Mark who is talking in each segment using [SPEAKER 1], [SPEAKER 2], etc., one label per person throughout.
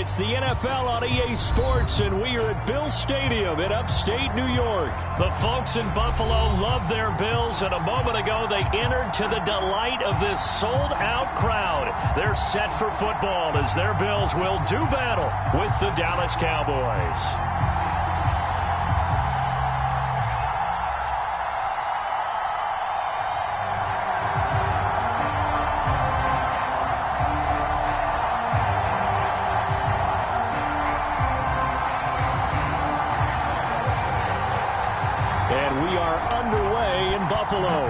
[SPEAKER 1] It's the NFL on EA Sports, and we are at Bill Stadium in upstate New York. The folks in Buffalo love their Bills, and a moment ago they entered to the delight of this sold-out crowd. They're set for football as their Bills will do battle with the Dallas Cowboys. Buffalo.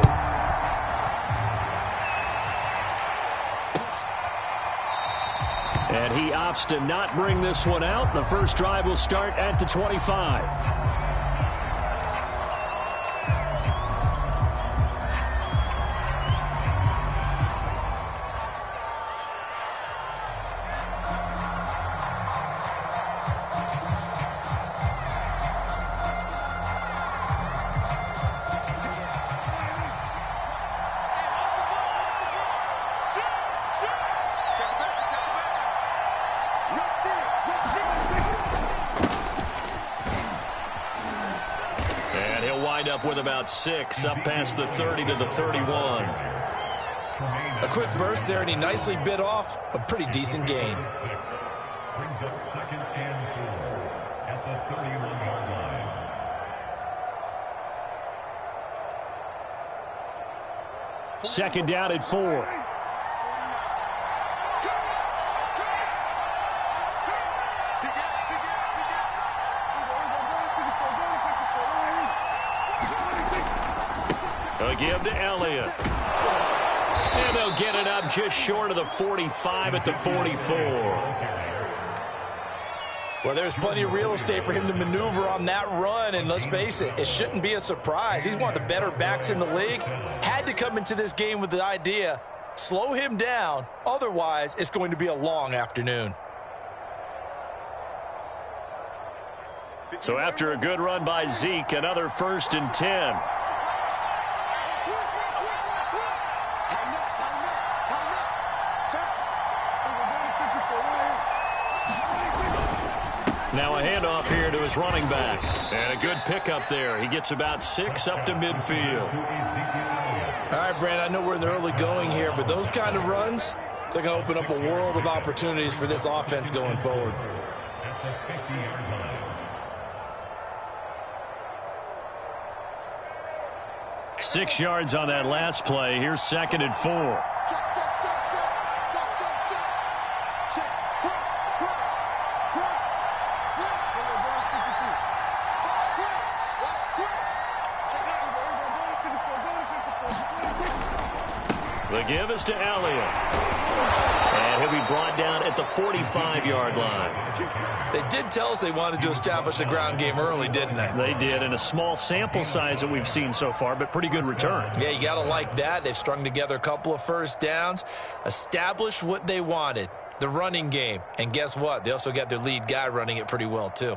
[SPEAKER 1] And he opts to not bring this one out. The first drive will start at the 25. Up with about 6, up past the 30 to the 31.
[SPEAKER 2] A quick burst there, and he nicely bit off a pretty decent gain.
[SPEAKER 3] Brings up 2nd and 4 at the 31-yard line.
[SPEAKER 1] Second down at 4. They'll give to Elliott. And they'll get it up just short of the 45 at the 44.
[SPEAKER 2] Well, there's plenty of real estate for him to maneuver on that run, and let's face it, it shouldn't be a surprise. He's one of the better backs in the league. Had to come into this game with the idea, slow him down, otherwise it's going to be a long afternoon.
[SPEAKER 1] So after a good run by Zeke, another 1st and 10. Now a handoff here to his running back. And a good pickup there. He gets about 6 up to midfield.
[SPEAKER 2] All right, Brand, I know we're in the early going here, but those kind of runs, they're going to open up a world of opportunities for this offense going forward.
[SPEAKER 1] 6 yards on that last play. Here's 2nd and 4. The give is to Elliott. And he'll be brought down at the 45-yard line.
[SPEAKER 2] They did tell us they wanted to establish a ground game early, didn't they?
[SPEAKER 1] They did, in a small sample size that we've seen so far, but pretty good return.
[SPEAKER 2] Yeah, you got to like that. They've strung together a couple of first downs, established what they wanted, the running game. And guess what? They also got their lead guy running it pretty well, too.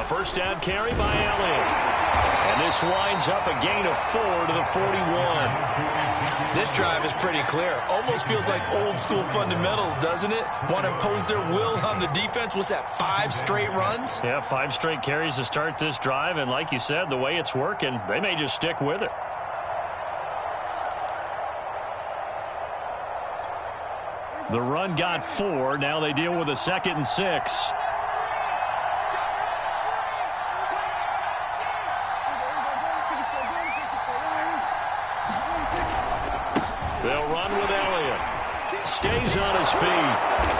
[SPEAKER 1] First down carry by Elliott. And this winds up a gain of 4 to the 41.
[SPEAKER 2] This drive is pretty clear. Almost feels like old school fundamentals, doesn't it? Want to impose their will on the defense. What's that, 5 straight runs?
[SPEAKER 1] Yeah, 5 straight carries to start this drive. And like you said, the way it's working, they may just stick with it. The run got 4. Now they deal with a 2nd and 6. They'll run with Elliott. Stays on his feet.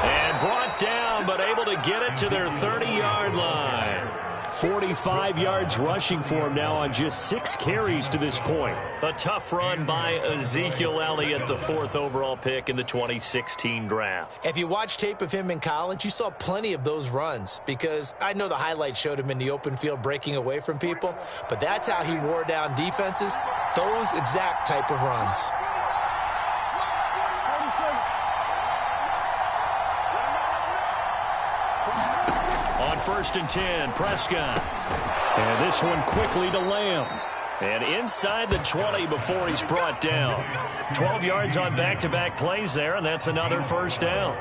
[SPEAKER 1] And brought down, but able to get it to their 30-yard line. 45 yards rushing for him now on just 6 carries to this point. A tough run by Ezekiel Elliott, the 4th overall pick in the 2016 draft.
[SPEAKER 2] If you watch tape of him in college, you saw plenty of those runs, because I know the highlights showed him in the open field breaking away from people, but that's how he wore down defenses, those exact type of runs.
[SPEAKER 1] first and 10. Prescott. And this one quickly to Lamb. And inside the 20 before he's brought down. 12 yards on back-to-back plays there, and that's another first down.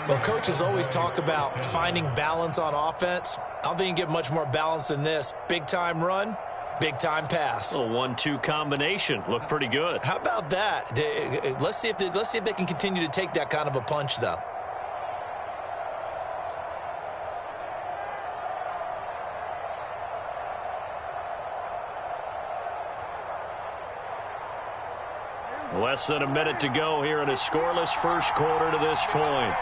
[SPEAKER 2] Well, coaches always talk about finding balance on offense. I don't think you get much more balance than this. Big-time run, big-time pass.
[SPEAKER 1] A 1-2 combination. Looked pretty good.
[SPEAKER 2] How about that? Let's see if they can continue to take that kind of a punch, though.
[SPEAKER 1] Less than a minute to go here in a scoreless first quarter to this point.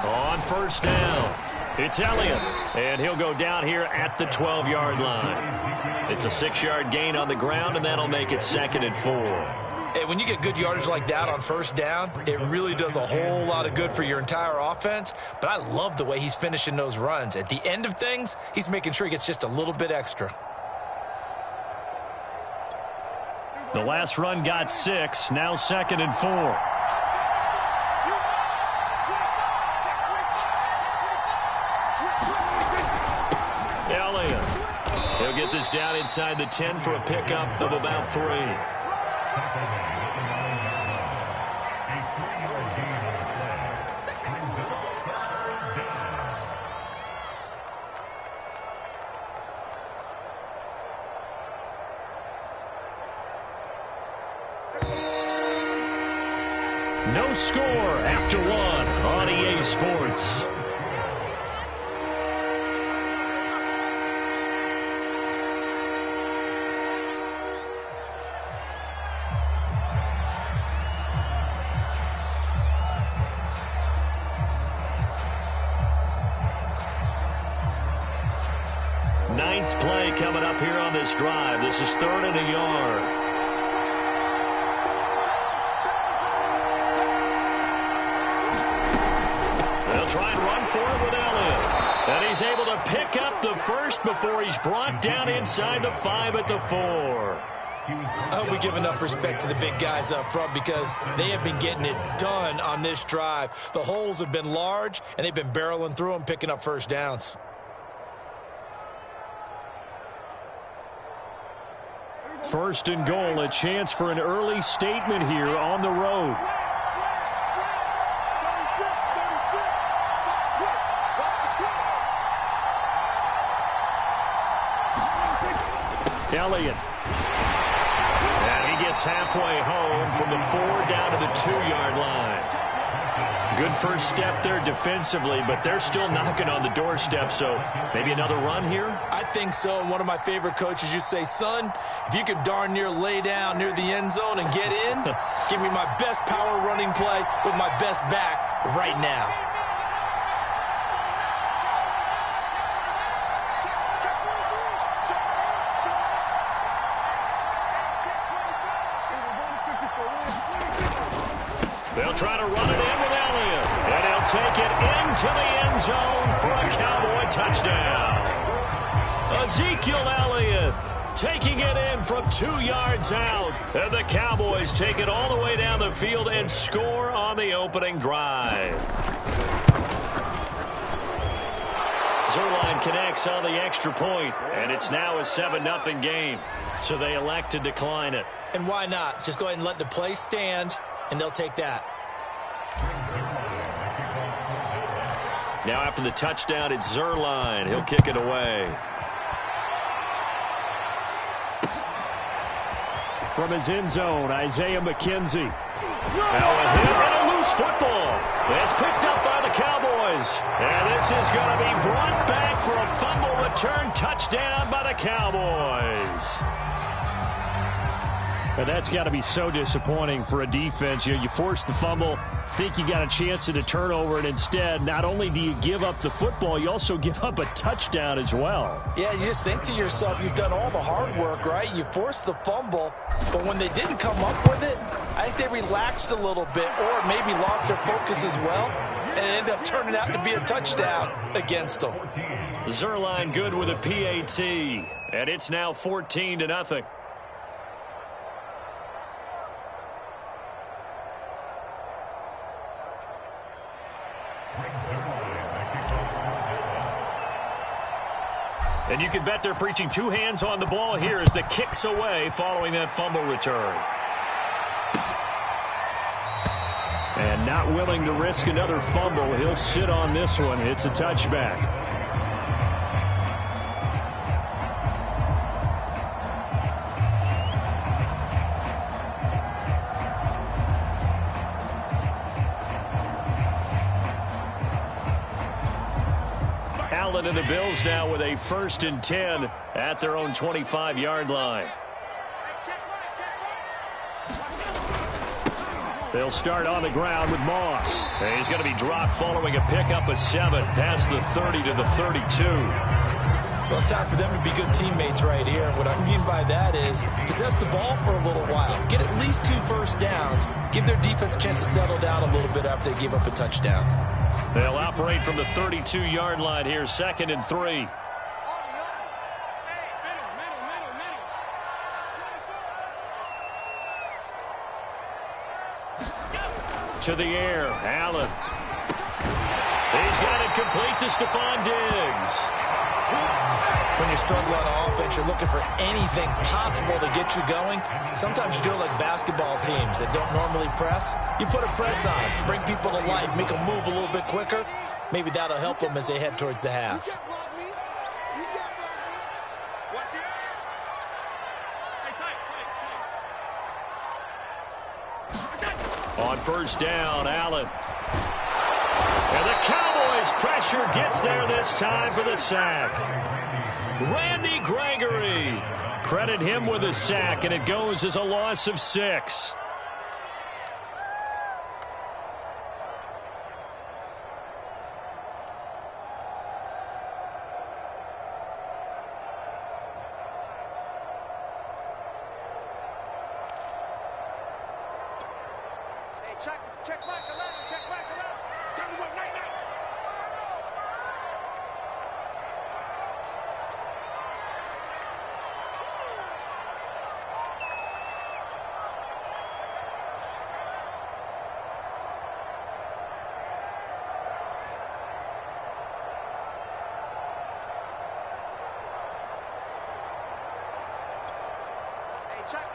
[SPEAKER 1] On first down, it's Elliott, and he'll go down here at the 12-yard line. It's a 6-yard gain on the ground, and that'll make it 2nd and 4.
[SPEAKER 2] Hey, when you get good yardage like that on first down, it really does a whole lot of good for your entire offense. But I love the way he's finishing those runs. At the end of things, he's making sure he gets just a little bit extra.
[SPEAKER 1] The last run got 6, now 2nd and 4. Elliott. He'll get this down inside the 10 for a pickup of about 3. No score after 1 on EA Sports. Ninth play coming up here on this drive. This is 3rd and a yard. They'll try and run for it with Elliott. And he's able to pick up the first before he's brought down inside the 5 at the 4.
[SPEAKER 2] I hope we give enough respect to the big guys up front because they have been getting it done on this drive. The holes have been large, and they've been barreling through them, picking up first downs.
[SPEAKER 1] First and goal, a chance for an early statement here on the road. Elliott. And he gets halfway home from the 4 down to the 2-yard line. Good first step there defensively, but they're still knocking on the doorstep, so maybe another run here?
[SPEAKER 2] I think so, and one of my favorite coaches used to say, son, if you can darn near lay down near the end zone and get in, give me my best power running play with my best back right now.
[SPEAKER 1] They'll try to run it in with Elliott, and he'll take it into the end zone for a Cowboy touchdown. Ezekiel Elliott taking it in from 2 yards out, and the Cowboys take it all the way down the field and score on the opening drive. Zerline connects on the extra point, and it's now a 7-0 game, so they elect to decline it.
[SPEAKER 2] And why not? Just go ahead and let the play stand, and they'll take that.
[SPEAKER 1] Now after the touchdown, it's Zerline. He'll kick it away. From his end zone, Isaiah McKenzie. Now a hit and a loose football. It's picked up by the Cowboys. And this is going to be brought back for a fumble return touchdown by the Cowboys. And that's got to be so disappointing for a defense. You force the fumble, think you got a chance at a turnover, and instead, not only do you give up the football, you also give up a touchdown as well.
[SPEAKER 2] Yeah, you just think to yourself, you've done all the hard work, right? You forced the fumble, but when they didn't come up with it, I think they relaxed a little bit or maybe lost their focus as well, and it ended up turning out to be a touchdown against them.
[SPEAKER 1] Zerline good with a PAT, and it's now 14-0. And you can bet they're preaching two hands on the ball here as the kick's away following that fumble return. And not willing to risk another fumble, he'll sit on this one. It's a touchback. Allen and the Bills now with a 1st and 10 at their own 25-yard line. They'll start on the ground with Moss. And he's going to be dropped following a pickup of 7 past the 30 to the 32.
[SPEAKER 2] Well, it's time for them to be good teammates right here. What I mean by that is possess the ball for a little while. Get at least 2 first downs. Give their defense a chance to settle down a little bit after they give up a touchdown.
[SPEAKER 1] They'll operate from the 32-yard line here, 2nd and 3. To the air, Allen. He's got it complete to Stephon Diggs.
[SPEAKER 2] When you struggle on offense, you're looking for anything possible to get you going. Sometimes you do it like basketball teams that don't normally press. You put a press on, bring people to life, make them move a little bit quicker. Maybe that'll help them as they head towards the half.
[SPEAKER 1] On 1st down, Allen. And the Cowboys' pressure gets there this time for the sack. Randy Gregory. Credit him with a sack, and it goes as a loss of 6.
[SPEAKER 4] Check back 11, check back 11. Time to go, night. Hey, check.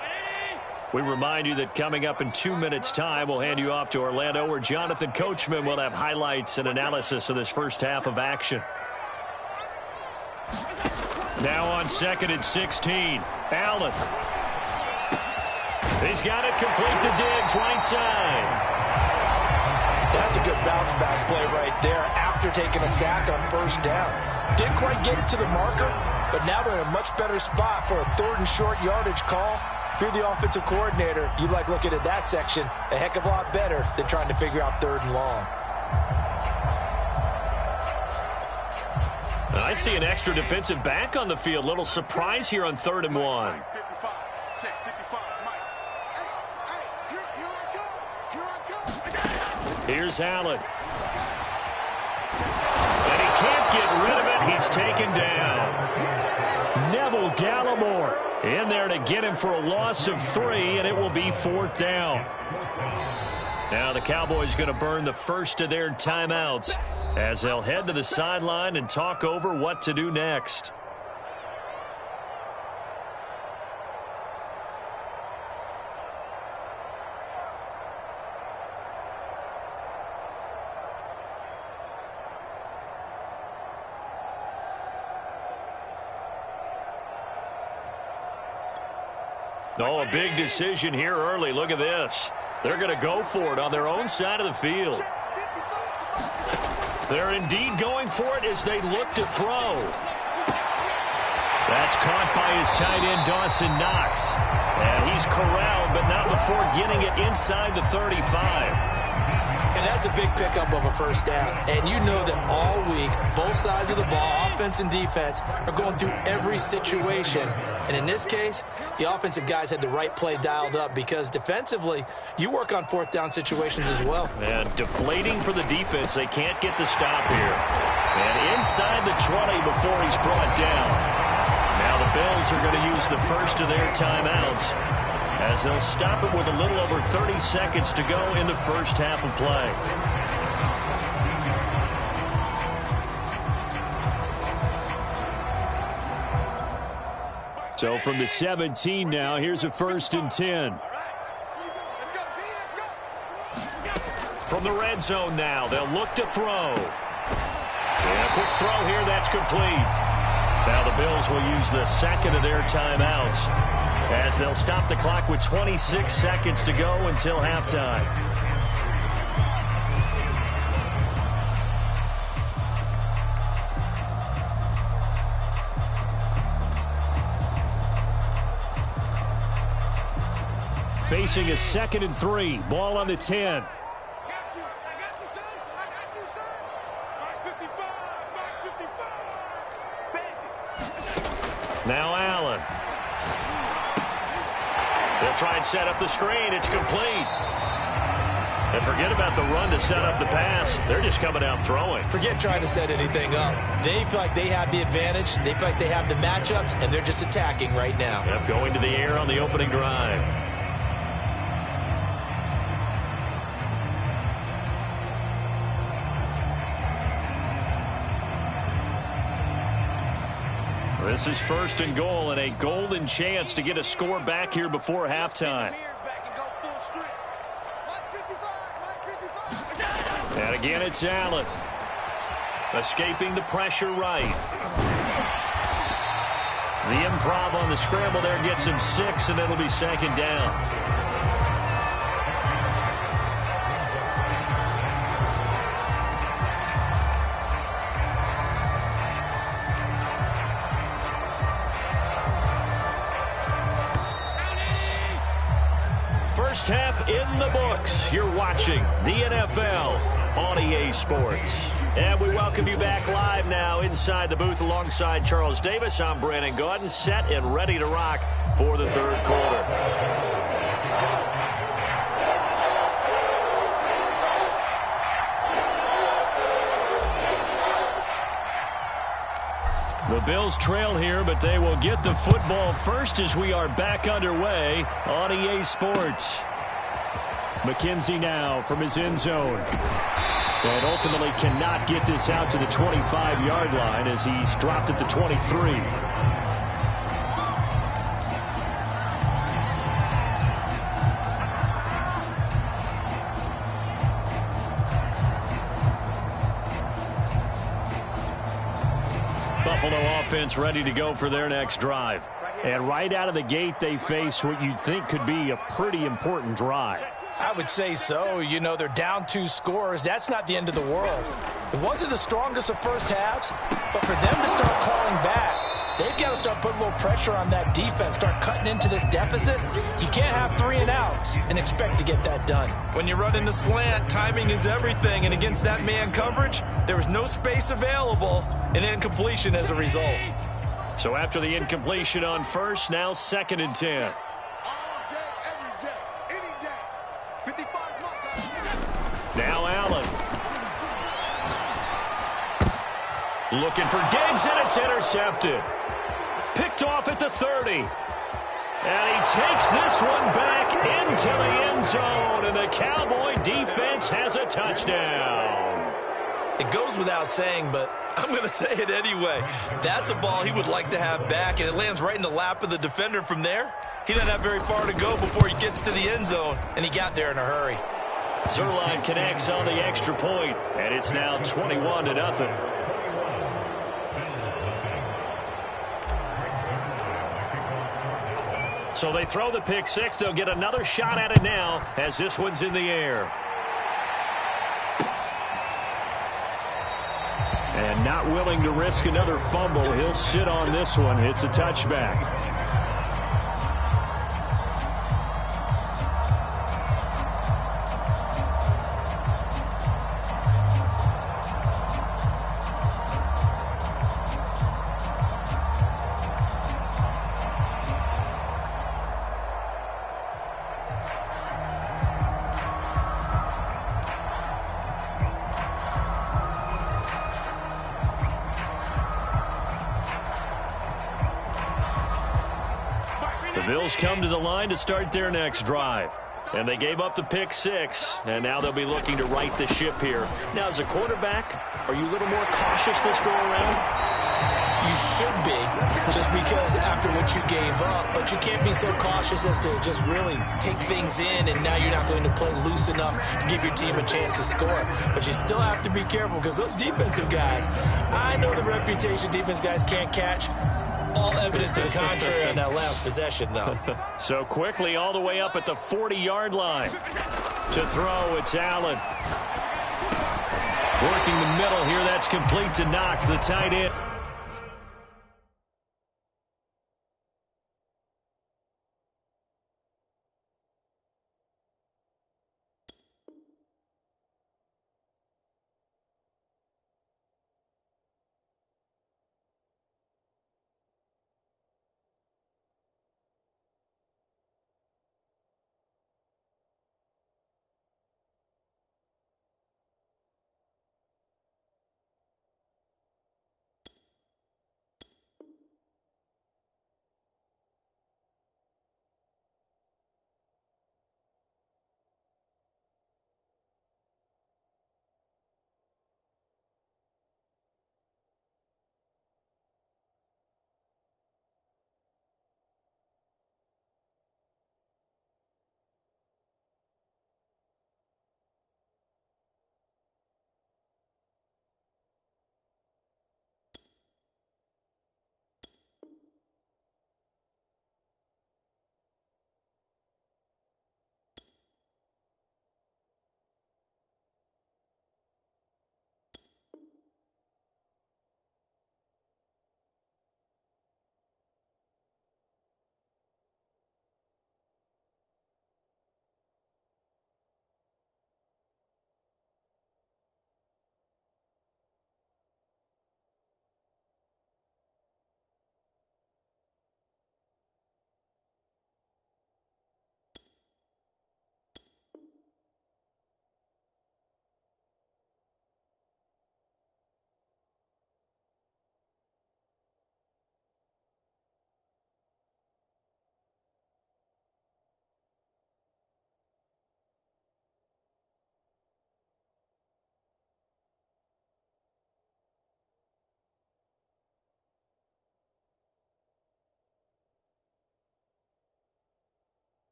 [SPEAKER 1] We remind you that coming up in 2 minutes' time, we'll hand you off to Orlando, where Jonathan Coachman will have highlights and analysis of this first half of action. Now on 2nd and 16, Allen. He's got it complete to Diggs, right side.
[SPEAKER 2] That's a good bounce back play right there after taking a sack on 1st down. Didn't quite get it to the marker, but now they're in a much better spot for a 3rd and short yardage call. If you're the offensive coordinator, you like looking at that section a heck of a lot better than trying to figure out 3rd and long.
[SPEAKER 1] I see an extra defensive back on the field. Little surprise here on 3rd and 1.
[SPEAKER 4] 55. Check 55. Mike. Hey, here I come.
[SPEAKER 1] Here's Allen. And he can't get rid of it. He's taken down. Neville Gallimore in there to get him for a loss of 3, and it will be 4th down. Now the Cowboys going to burn the first of their timeouts as they'll head to the sideline and talk over what to do next. Oh, a big decision here early. Look at this. They're going to go for it on their own side of the field. They're indeed going for it as they look to throw. That's caught by his tight end, Dawson Knox. And he's corralled, but not before getting it inside the 35.
[SPEAKER 2] And that's a big pickup of a 1st down. And you know that all week, both sides of the ball, offense and defense, are going through every situation. And in this case, the offensive guys had the right play dialed up because defensively, you work on 4th down situations as well.
[SPEAKER 1] And deflating for the defense. They can't get the stop here. And inside the 20 before he's brought down. Now the Bills are going to use the first of their timeouts as they'll stop it with a little over 30 seconds to go in the first half of play. So from the 17 now, here's a 1st and 10. From the red zone now, they'll look to throw. And a quick throw here, that's complete. Now the Bills will use the second of their timeouts as they'll stop the clock with 26 seconds to go until halftime. Facing a 2nd and 3. Ball on the 10. Now Allen. They'll try and set up the screen. It's complete. And forget about the run to set up the pass. They're just coming out throwing.
[SPEAKER 2] Forget trying to set anything up. They feel like they have the advantage. They feel like they have the matchups, and they're just attacking right now.
[SPEAKER 1] Yep, going to the air on the opening drive. This is 1st and goal and a golden chance to get a score back here before halftime. And again, it's Allen. Escaping the pressure right. The improv on the scramble there gets him 6, and it'll be 2nd down. First half in the books. You're watching the NFL on EA Sports. And we welcome you back live now inside the booth alongside Charles Davis. I'm Brandon Gaudin, set and ready to rock for the 3rd quarter. The Bills trail here, but they will get the football first as we are back underway on EA Sports. McKenzie now from his end zone. And ultimately cannot get this out to the 25-yard line as he's dropped at the 23. Buffalo offense ready to go for their next drive. And right out of the gate, they face what you'd think could be a pretty important drive.
[SPEAKER 2] I would say so. You know, they're down 2 scores. That's not the end of the world. It wasn't the strongest of first halves, but for them to start calling back, they've got to start putting a little pressure on that defense, start cutting into this deficit. You can't have 3 and outs and expect to get that done.
[SPEAKER 5] When you run in the slant, timing is everything, and against that man coverage, there was no space available, and incompletion as a result.
[SPEAKER 1] So after the incompletion on first, now 2nd and 10. Now Allen. Looking for Diggs, and it's intercepted. Picked off at the 30. And he takes this one back into the end zone, and the Cowboy defense has a touchdown.
[SPEAKER 5] It goes without saying, but I'm going to say it anyway. That's a ball he would like to have back, and it lands right in the lap of the defender from there. He doesn't have very far to go before he gets to the end zone, and he got there in a hurry.
[SPEAKER 1] Zerline connects on the extra point, and it's now 21-0. So they throw the pick 6. They'll get another shot at it now as this one's in the air. And not willing to risk another fumble. He'll sit on this one. It's a touchback. Bills come to the line to start their next drive. And they gave up the pick 6, and now they'll be looking to right the ship here. Now, as a quarterback, are you a little more cautious this go around?
[SPEAKER 2] you should be, just because after what you gave up. But you can't be so cautious as to just really take things in, and now you're not going to play loose enough to give your team a chance to score. But you still have to be careful, because those defensive guys, I know the reputation defense guys can't catch. All evidence to the contrary on that last possession, though.
[SPEAKER 1] So quickly all the way up at the 40-yard line. To throw, it's Allen. Working the middle here, that's complete to Knox, the tight end.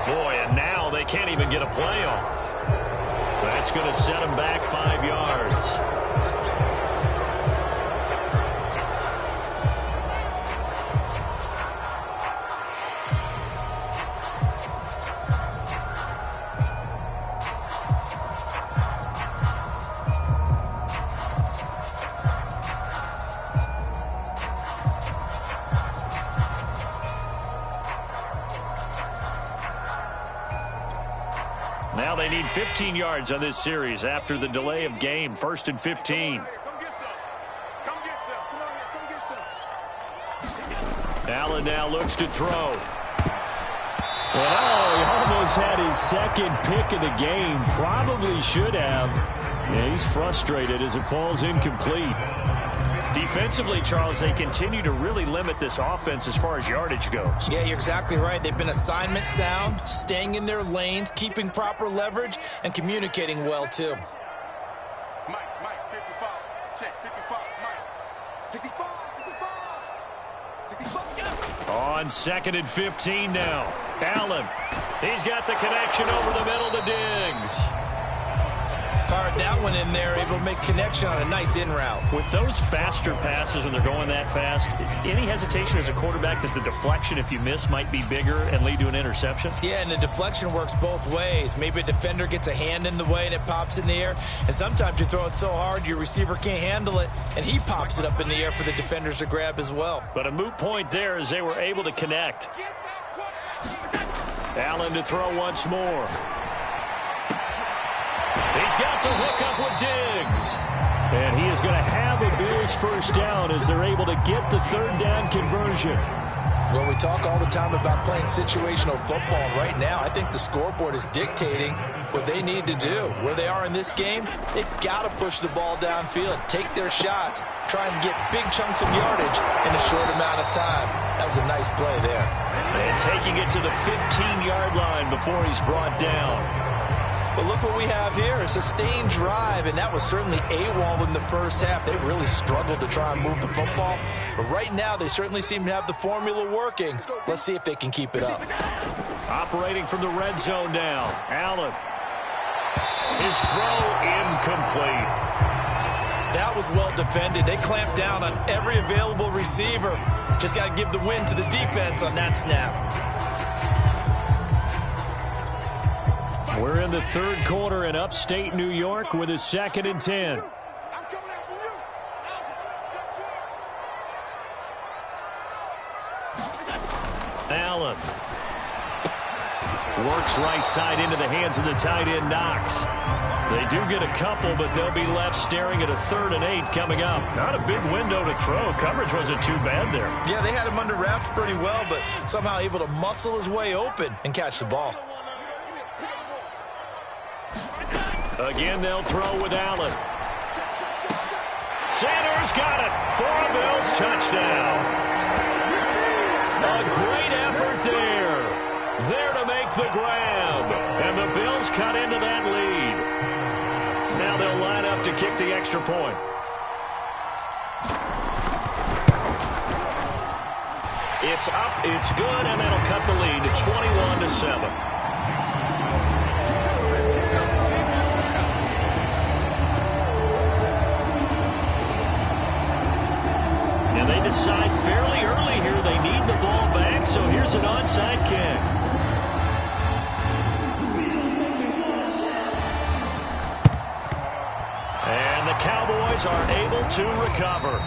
[SPEAKER 1] Boy, and now they can't even get a playoff. That's going to set them back 5 yards. Now they need 15 yards on this series after the delay of game. 1st and 15. Allen now looks to throw. Oh, he almost had his second pick of the game. Probably should have. Yeah, he's frustrated as it falls incomplete. Defensively, Charles, they continue to really limit this offense as far as yardage goes.
[SPEAKER 2] Yeah, you're exactly right. They've been assignment sound, staying in their lanes, keeping proper leverage, and communicating well, too.
[SPEAKER 4] Mike, 55. Check, 55, Mike. 65.
[SPEAKER 1] On 2nd and 15 now. Allen, he's got the connection over the middle to Diggs.
[SPEAKER 2] Fired that one in open there, able to make connection on a nice in route.
[SPEAKER 1] With those faster passes when they're going that fast, any hesitation as a quarterback that the deflection, if you miss, might be bigger and lead to an interception?
[SPEAKER 2] Yeah, and the deflection works both ways. Maybe a defender gets a hand in the way and it pops in the air, and sometimes you throw it so hard your receiver can't handle it, and he pops it up in the air for the defenders to grab as well.
[SPEAKER 1] But a moot point there as they were able to connect. Allen to throw once more. He's got the hook up with Diggs. And he is going to have a Bills first down as they're able to get the third down conversion.
[SPEAKER 2] Well, we talk all the time about playing situational football, and right now I think the scoreboard is dictating what they need to do. Where they are in this game, they've got to push the ball downfield, take their shots, try and get big chunks of yardage in a short amount of time. That was a nice play there.
[SPEAKER 1] And taking it to the 15-yard line before he's brought down.
[SPEAKER 2] But look what we have here, a sustained drive, and that was certainly AWOL in the first half. They really struggled to try and move the football. But right now, they certainly seem to have the formula working. Let's see if they can keep it up.
[SPEAKER 1] Operating from the red zone now. Allen. His throw incomplete.
[SPEAKER 2] That was well defended. They clamped down on every available receiver. Just got to give the win to the defense on that snap.
[SPEAKER 1] We're in the third quarter in upstate New York with a 2nd and 10. Allen works right side into the hands of the tight end Knox. They do get a couple, but they'll be left staring at a 3rd and 8 coming up. Not a big window to throw. Coverage wasn't too bad there.
[SPEAKER 2] Yeah, they had him under wraps pretty well, but somehow able to muscle his way open and catch the ball.
[SPEAKER 1] Again, they'll throw with Allen. Sanders got it for a Bills touchdown. A great effort there. There to make the grab. And the Bills cut into that lead. Now they'll line up to kick the extra point. It's up, it's good, and that'll cut the lead to 21-7. And they decide fairly early here they need the ball back, so here's an onside kick. And the Cowboys are able to recover.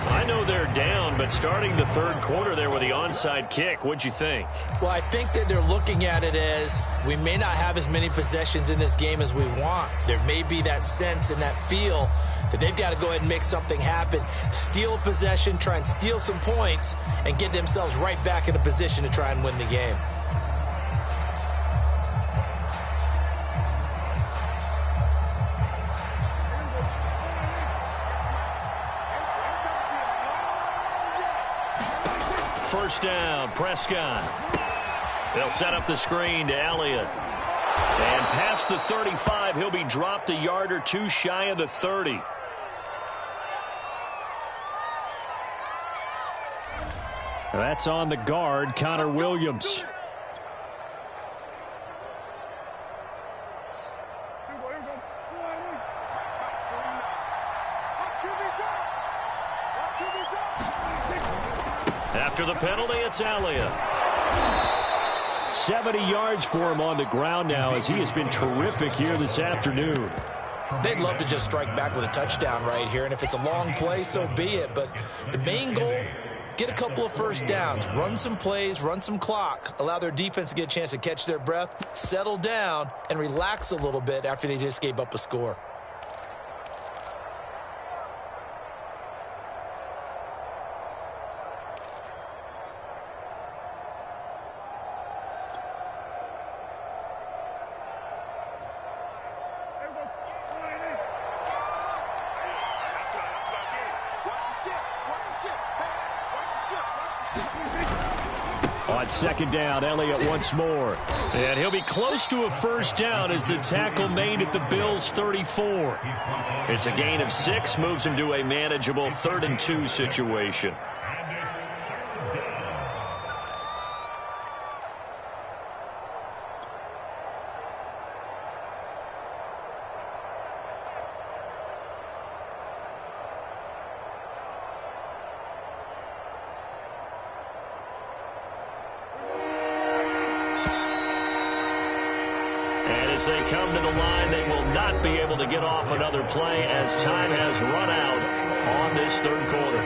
[SPEAKER 1] I know they're down, but starting the third quarter there with the onside kick, what'd you think?
[SPEAKER 2] Well, I think that they're looking at it as we may not have as many possessions in this game as we want. There may be that sense and that feel that they've got to go ahead and make something happen, steal a possession, try and steal some points, and get themselves right back in a position to try and win the game.
[SPEAKER 1] First down, Prescott. They'll set up the screen to Elliott. And past the 35, he'll be dropped a yard or two shy of the 30. That's on the guard, Connor Williams. After the penalty, it's Elliott. 70 yards for him on the ground now as he has been terrific here this afternoon.
[SPEAKER 2] They'd love to just strike back with a touchdown right here, and if it's a long play, so be it. But the main goal, get a couple of first downs, run some plays, run some clock, allow their defense to get a chance to catch their breath, settle down, and relax a little bit after they just gave up a score.
[SPEAKER 1] On second down, Elliott once more. And he'll be close to a first down as the tackle made at the Bills' 34. It's a gain of 6, moves him to a manageable 3rd and 2 situation. And as they come to the line, they will not be able to get off another play as time has run out on this third quarter.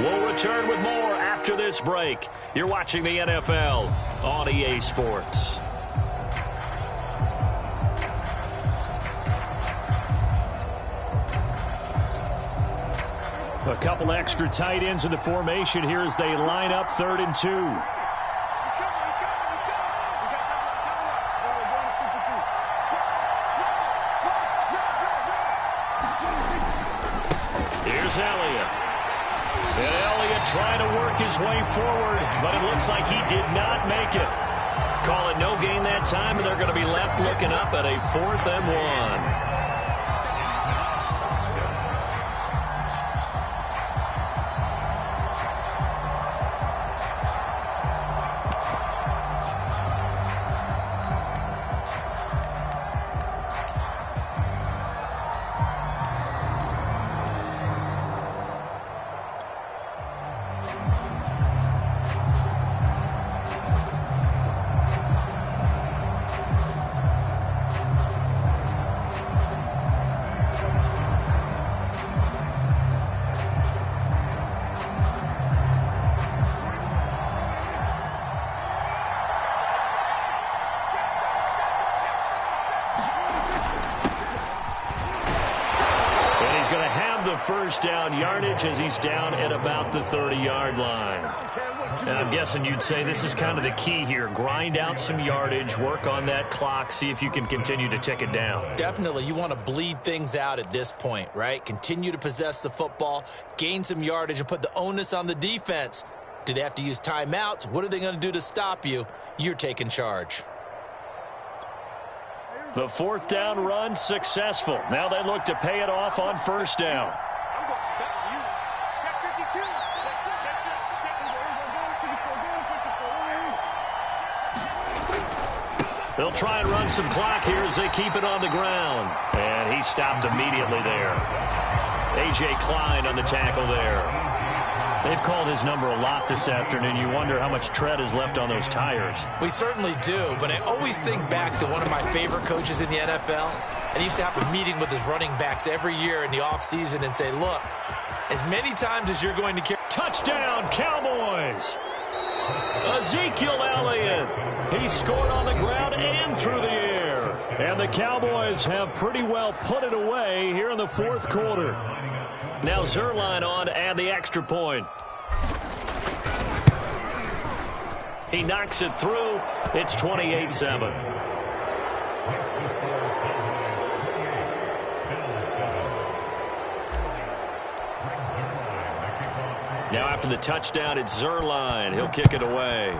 [SPEAKER 1] We'll return with more after this break. You're watching the NFL on EA Sports. A couple extra tight ends in the formation here as they line up 3rd and 2. Here's Elliott. And Elliott trying to work his way forward, but it looks like he did not make it. Call it no gain that time, and they're going to be left looking up at a 4th and 1. First down yardage as he's down at about the 30-yard line. And I'm guessing you'd say this is kind of the key here. Grind out some yardage, work on that clock, see if you can continue to tick it down.
[SPEAKER 2] Definitely. You want to bleed things out at this point, right? Continue to possess the football, gain some yardage, and put the onus on the defense. Do they have to use timeouts? What are they going to do to stop you? You're taking charge.
[SPEAKER 1] The 4th down run successful. Now they look to pay it off on 1st down. They'll try and run some clock here as they keep it on the ground. And he stopped immediately there. A.J. Klein on the tackle there. They've called his number a lot this afternoon. You wonder how much tread is left on those tires.
[SPEAKER 2] We certainly do, but I always think back to one of my favorite coaches in the NFL. And he used to have a meeting with his running backs every year in the offseason and say, look, as many times as you're going to carry...
[SPEAKER 1] Touchdown, Cowboys! Ezekiel Elliott. He scored on the ground and through the air. And the Cowboys have pretty well put it away here in the 4th quarter. Now Zerline on to add the extra point. He knocks it through. It's 28-7. Now after the touchdown, it's Zerline. He'll kick it away.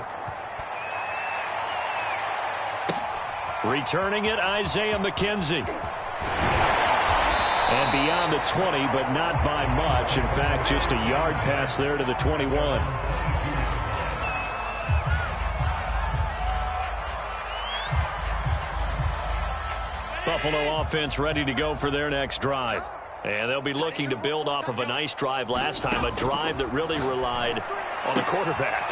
[SPEAKER 1] Returning it, Isaiah McKenzie. And beyond the 20, but not by much. In fact, just a yard pass there to the 21. Buffalo offense ready to go for their next drive. And they'll be looking to build off of a nice drive last time, a drive that really relied on the quarterback.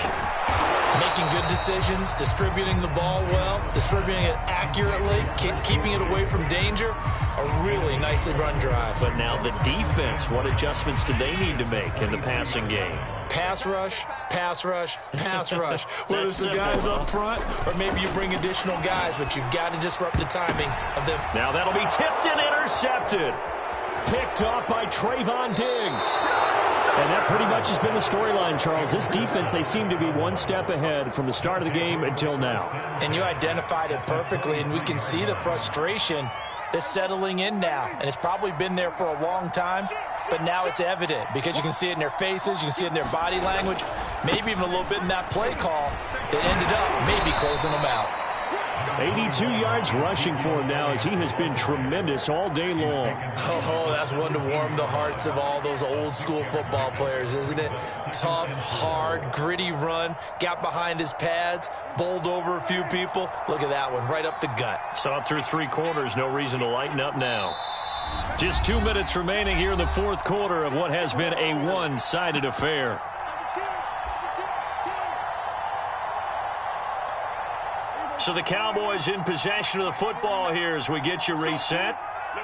[SPEAKER 2] Making good decisions, distributing the ball well, distributing it accurately, keeping it away from danger. A really nicely run drive.
[SPEAKER 1] But now the defense, what adjustments do they need to make in the passing game?
[SPEAKER 2] Pass rush, pass rush, pass rush. Whether it's the guys up front or maybe you bring additional guys, but you've got to disrupt the timing of them.
[SPEAKER 1] Now that'll be tipped and intercepted. Picked off by Trayvon Diggs. And that pretty much has been the storyline, Charles. This defense, they seem to be one step ahead from the start of the game until now.
[SPEAKER 2] And you identified it perfectly, and we can see the frustration that's settling in now. And it's probably been there for a long time, but now it's evident because you can see it in their faces, you can see it in their body language, maybe even a little bit in that play call that ended up maybe closing them out.
[SPEAKER 1] 82 yards rushing for him now as he has been tremendous all day long.
[SPEAKER 2] Oh, that's one to warm the hearts of all those old school football players, isn't it? Tough, hard, gritty run, got behind his pads, bowled over a few people. Look at that one, right up the gut.
[SPEAKER 1] Saw it through 3 quarters, no reason to lighten up now. Just 2 minutes remaining here in the 4th quarter of what has been a one-sided So the Cowboys in possession of the football here as we get you reset.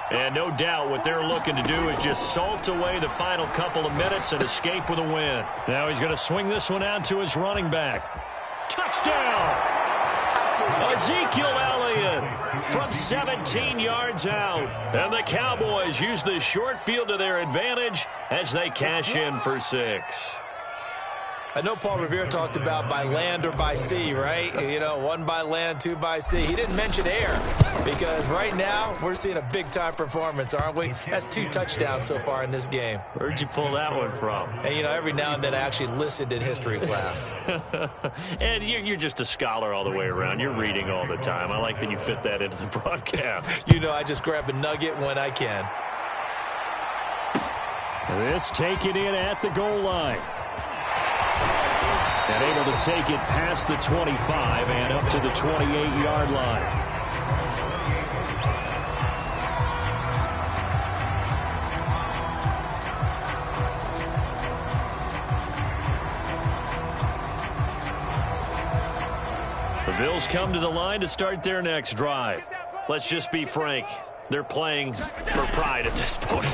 [SPEAKER 1] And no doubt what they're looking to do is just salt away the final couple of minutes and escape with a win. Now he's going to swing this one out to his running back. Touchdown! Ezekiel Elliott from 17 yards out. And the Cowboys use the short field to their advantage as they cash in for 6.
[SPEAKER 2] I know Paul Revere talked about by land or by sea, right? You know, 1 by land, 2 by sea. He didn't mention air because right now we're seeing a big-time performance, aren't we? That's 2 touchdowns so far in this game.
[SPEAKER 1] Where'd you pull that one from?
[SPEAKER 2] And, you know, every now and then I actually listened in history class.
[SPEAKER 1] And you're just a scholar all the way around. You're reading all the time. I like that you fit that into the broadcast.
[SPEAKER 2] You know, I just grab a nugget when I can.
[SPEAKER 1] This taken in at the goal line. And able to take it past the 25 and up to the 28-yard line. The Bills come to the line to start their next drive. Let's just be frank. They're playing for pride at this point.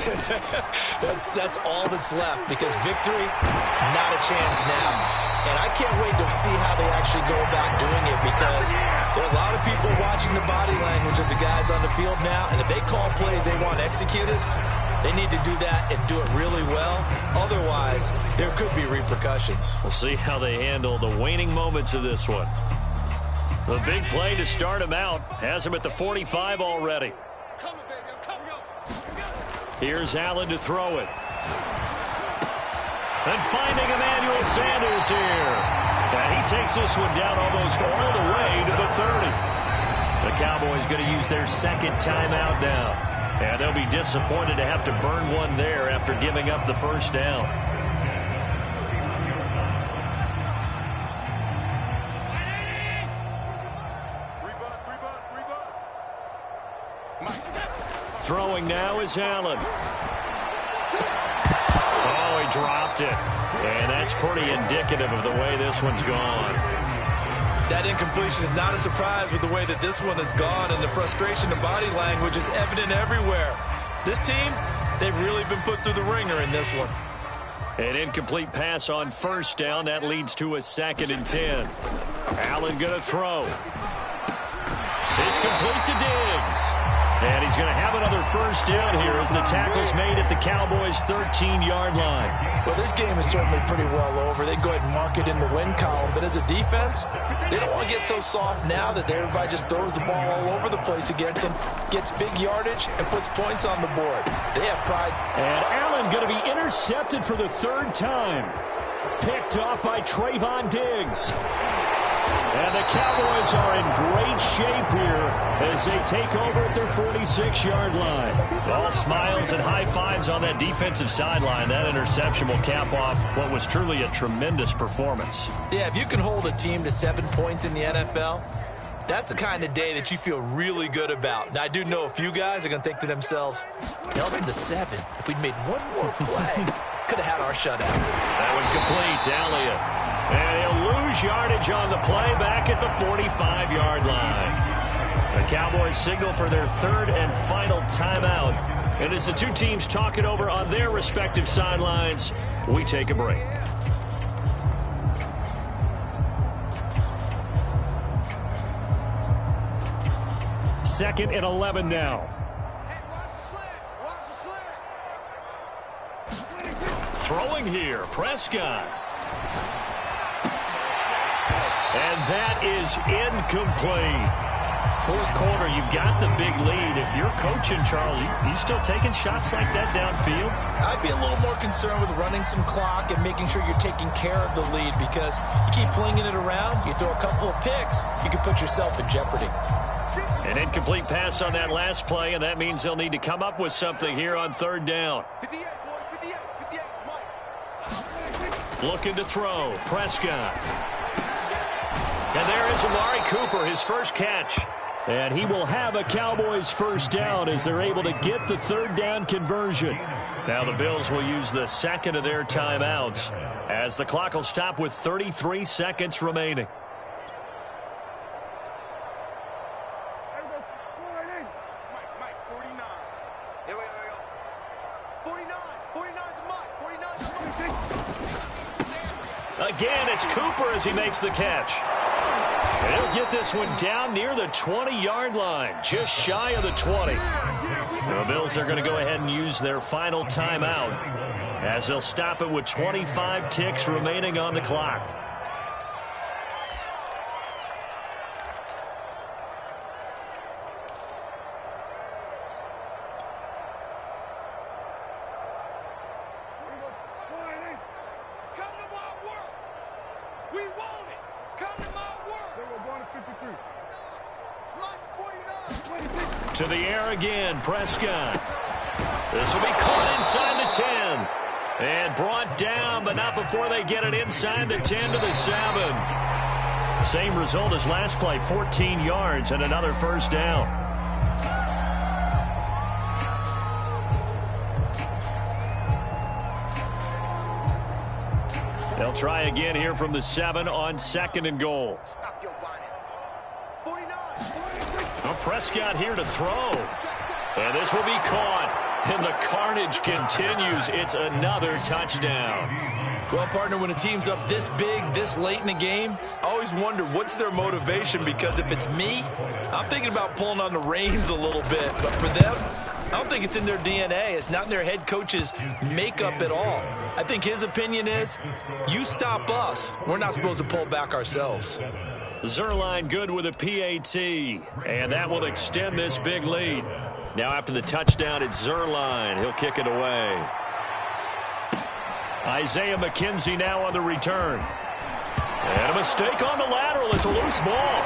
[SPEAKER 2] That's all that's left because victory, not a chance now. And I can't wait to see how they actually go about doing it because there are a lot of people watching the body language of the guys on the field now. And if they call plays they want executed, they need to do that and do it really well. Otherwise, there could be repercussions.
[SPEAKER 1] We'll see how they handle the waning moments of this one. The big play to start him out has him at the 45 already. Here's Allen to throw it. And finding Emmanuel Sanders here. And he takes this one down almost all the way to the 30. The Cowboys going to use their second timeout now. And they'll be disappointed to have to burn one there after giving up the first down. Throwing now is Allen. Oh, he dropped it. And that's pretty indicative of the way this one's gone.
[SPEAKER 2] That incompletion is not a surprise with the way that this one has gone, and the frustration of body language is evident everywhere. This team, they've really been put through the ringer in this one.
[SPEAKER 1] An incomplete pass on first down. That leads to a 2nd and 10. Allen going to throw. It's complete to Diggs. And he's going to have another first down here as the tackle's made at the Cowboys' 13-yard line.
[SPEAKER 2] Well, this game is certainly pretty well over. They go ahead and mark it in the win column. But as a defense, they don't want to get so soft now that everybody just throws the ball all over the place against them, gets big yardage, and puts points on the board. They have pride.
[SPEAKER 1] And Allen going to be intercepted for the 3rd time. Picked off by Trayvon Diggs. And the Cowboys are in great shape here as they take over at their 46-yard line. All smiles and high fives on that defensive sideline. That interception will cap off what was truly a tremendous performance.
[SPEAKER 2] Yeah, if you can hold a team to 7 points in the NFL, that's the kind of day that you feel really good about. Now, I do know a few guys are going to think to themselves, held them to 7. If we'd made one more play, could have had our shutout.
[SPEAKER 1] That one complete, Elliott. And he'll lose yardage on the play back at the 45-yard line. The Cowboys signal for their 3rd and final timeout. And as the two teams talk it over on their respective sidelines, we take a break. Second and 11 now. Throwing here, Prescott. And that is incomplete. 4th quarter, you've got the big lead. If you're coaching, Charles, you still taking shots like that downfield?
[SPEAKER 2] I'd be a little more concerned with running some clock and making sure you're taking care of the lead because you keep flinging it around, you throw a couple of picks, you can put yourself in jeopardy.
[SPEAKER 1] An incomplete pass on that last play, and that means they'll need to come up with something here on 3rd down. Looking to throw, Prescott. And there is Amari Cooper, his first catch. And he will have a Cowboys first down as they're able to get the 3rd down conversion. Now the Bills will use the 2nd of their timeouts as the clock will stop with 33 seconds remaining.
[SPEAKER 4] Here we go. 49. 49 the mark. 49 the mark.
[SPEAKER 1] Again, it's Cooper as he makes the catch. And he'll get this one down near the 20-yard line, just shy of the 20. The Bills are going to go ahead and use their final timeout as they'll stop it with 25 ticks remaining on the clock. To the air again, Prescott. This will be caught inside the 10. And brought down, but not before they get it inside the 10 to the 7. Same result as last play, 14 yards and another first down. They'll try again here from the 7 on 2nd and goal.
[SPEAKER 4] Stop your whining. 49.
[SPEAKER 1] Well, Prescott here to throw. And this will be caught. And the carnage continues. It's another touchdown.
[SPEAKER 5] Well, partner, when a team's up this big, this late in the game, I always wonder what's their motivation, because if it's me, I'm thinking about pulling on the reins a little bit. But for them, I don't think it's in their DNA. It's not in their head coach's makeup at all. I think his opinion is, you stop us, we're not supposed to pull back ourselves.
[SPEAKER 1] Zuerlein good with a PAT, and that will extend this big lead. Now after the touchdown, it's Zuerlein. He'll kick it away. Isaiah McKenzie now on the return. And a mistake on the lateral. It's a loose ball.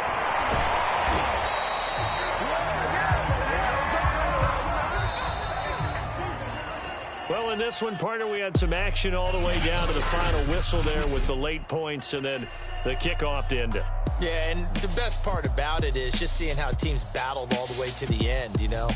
[SPEAKER 1] Well, in this one, partner, we had some action all the way down to the final whistle there with the late points and then the kickoff to end it.
[SPEAKER 2] Yeah, and the best part about it is just seeing how teams battled all the way to the end, you know.